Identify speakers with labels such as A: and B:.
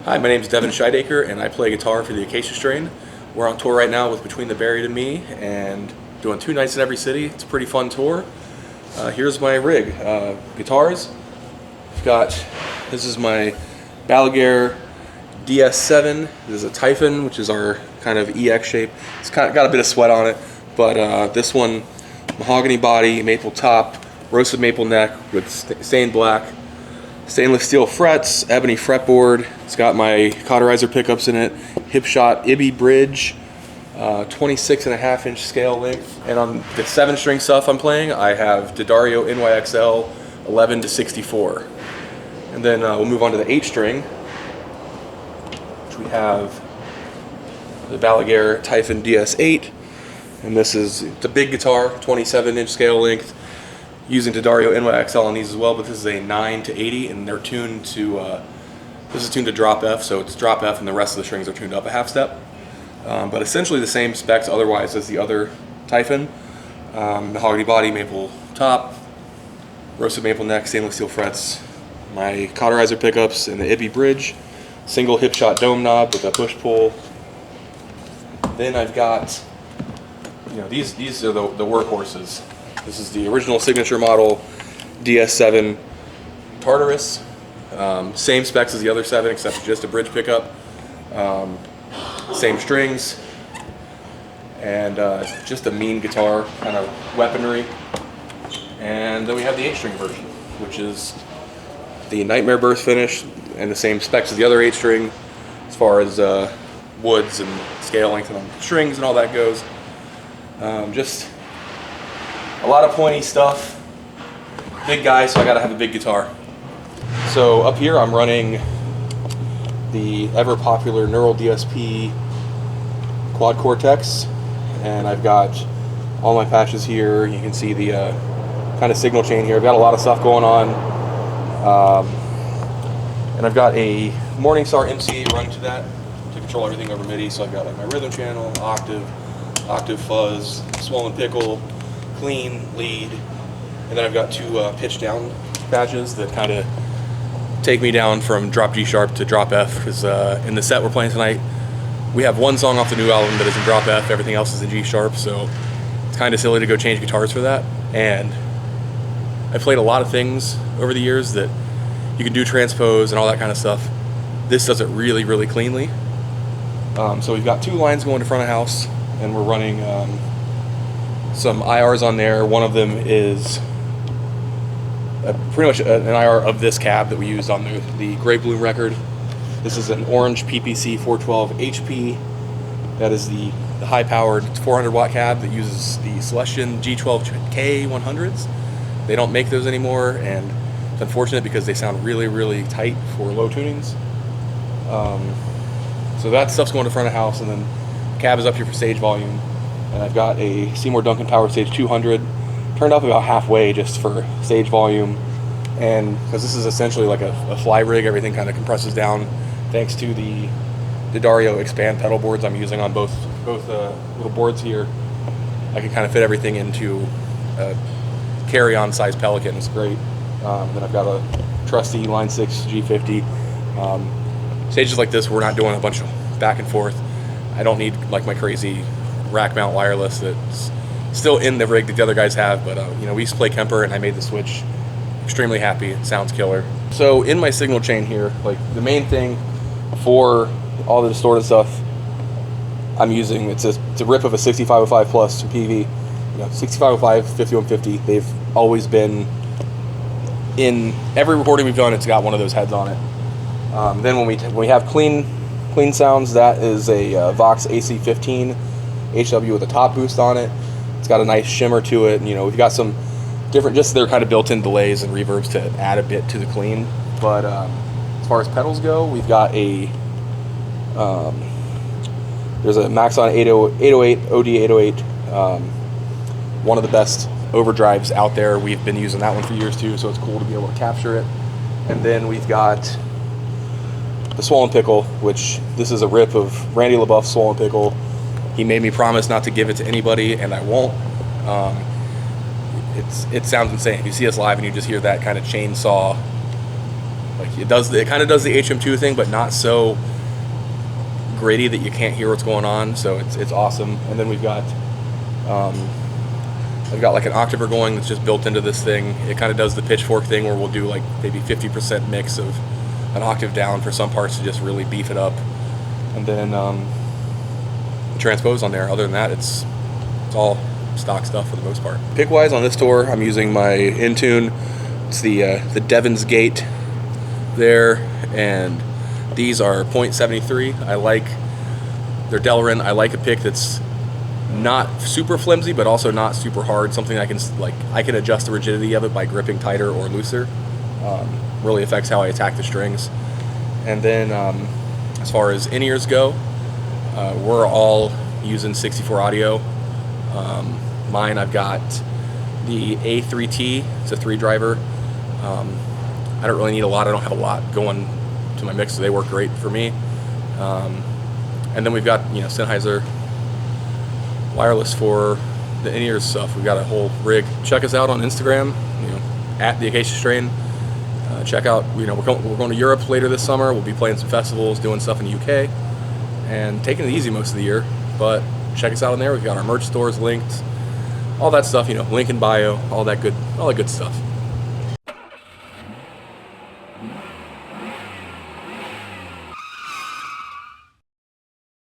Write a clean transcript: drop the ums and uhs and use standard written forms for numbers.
A: Hi, my name is Devin Shidaker, and I play guitar for the Acacia Strain. We're on tour right now with Between the Buried and Me, and doing 2 nights in every city. It's a pretty fun tour. Here's my rig. Guitars. This is my Pedalboard DS7. This is a Typhon, which is our kind of EX shape. It's got a bit of sweat on it, but this one, mahogany body, maple top, roasted maple neck with stained black, stainless steel frets, ebony fretboard. It's got my cauterizer pickups in it, Hipshot Ibby bridge, 26.5-inch scale length. And on the 7-string stuff I'm playing, I have D'Addario NYXL 11 to 64. And then we'll move on to the 8-string, which we have the Pedalboard Typhon DS8. And it's a big guitar, 27-inch scale length, using D'Addario NYXL on these as well, but this is a 9 to 80, and they're tuned to, this is tuned to drop F, so it's drop F and the rest of the strings are tuned up a half step. But essentially the same specs otherwise as the other Typhon. Mahogany body, maple top, roasted maple neck, stainless steel frets, my cauterizer pickups and the Ibby bridge, single Hipshot dome knob with a push-pull. Then I've got, these are the workhorses. This is the original signature model DS7 Tartarus. Same specs as the other 7, except just a bridge pickup. Same strings. And just a mean guitar, kind of weaponry. And then we have the 8-string version, which is the Nightmare Birth finish and the same specs as the other 8-string as far as woods and scale length on strings and all that goes. Just a lot of pointy stuff. Big guy, so I gotta have a big guitar. So up here I'm running the ever popular Neural DSP Quad Cortex, and I've got all my patches here. You can see the kind of signal chain here. I've got a lot of stuff going on. And I've got a Morningstar MC running to that to control everything over MIDI. So I've got like my rhythm channel, octave fuzz, swollen pickle, clean, lead, and then I've got 2 pitch down patches that kind of take me down from drop G sharp to drop F, because in the set we're playing tonight, we have 1 song off the new album that is in drop F, everything else is in G sharp, so it's kind of silly to go change guitars for that. And I've played a lot of things over the years that you can do transpose and all that kind of stuff. This does it really, really cleanly. So we've got 2 lines going to front of house, and we're running some IRs on there. One of them is pretty much an IR of this cab that we used on the Grey Bloom record. This is an orange PPC 412 HP. That is the high-powered 400-watt cab that uses the Celestion G12K 100s. They don't make those anymore, and it's unfortunate because they sound really, really tight for low tunings. So that stuff's going to front of house, and then the cab is up here for stage volume. And I've got a Seymour Duncan Power Stage 200 turned up about halfway just for stage volume, and because this is essentially like a fly rig, everything kind of compresses down thanks to the D'Addario Expand pedal boards I'm using on both little boards here. I can kind of fit everything into a carry-on size Pelican. It's great. Then I've got a trusty Line 6 G50. Stages like this, we're not doing a bunch of back and forth. I don't need like my crazy rack mount wireless that's still in the rig that the other guys have, but we used to play Kemper, and I made the switch. Extremely happy. It sounds killer. So in my signal chain here, like the main thing for all the distorted stuff I'm using, it's a rip of a 6505 plus PV. 6505, 5150, they've always been in every recording we've done. It's got one of those heads on it. Then when we have clean sounds, that is a Vox AC15 HW with a top boost on it. It's got a nice shimmer to it. We've got some different, just their kind of built-in delays and reverbs to add a bit to the clean. But as far as pedals go, we've got there's a Maxon 808 OD 808, one of the best overdrives out there. We've been using that one for years too, so it's cool to be able to capture it. And then we've got the Swollen Pickle, which this is a rip of Randy LaBeouf's Swollen Pickle. He made me promise not to give it to anybody, and I won't. It sounds insane. If you see us live and you just hear that kind of chainsaw, like Like it kind of does the HM2 thing, but not so gritty that you can't hear what's going on. So it's awesome. And then we've got I've got like an octaver going that's just built into this thing. It kind of does the pitchfork thing where we'll do like maybe 50% mix of an octave down for some parts to just really beef it up, and then transpose on there. Other than that, it's all stock stuff for the most part. Pick wise on this tour, I'm using my Intune. It's the Devin's Gate there, and these are .73. I like their Delrin. I like a pick that's not super flimsy, but also not super hard. Something I can adjust the rigidity of it by gripping tighter or looser. Really affects how I attack the strings. And then as far as in-ears go, we're all using 64 audio. Mine, I've got the A3T. It's a 3-driver. I don't really need a lot. I don't have a lot going to my mix, so they work great for me. And then we've got Sennheiser wireless for the in-ears stuff. We've got a whole rig. Check us out on Instagram, at the Acacia Strain. Check out, we're going to Europe later this summer. We'll be playing some festivals, doing stuff in the UK, and taking it easy most of the year. But check us out on there. We've got our merch stores linked, all that stuff. Link in bio, all that good stuff.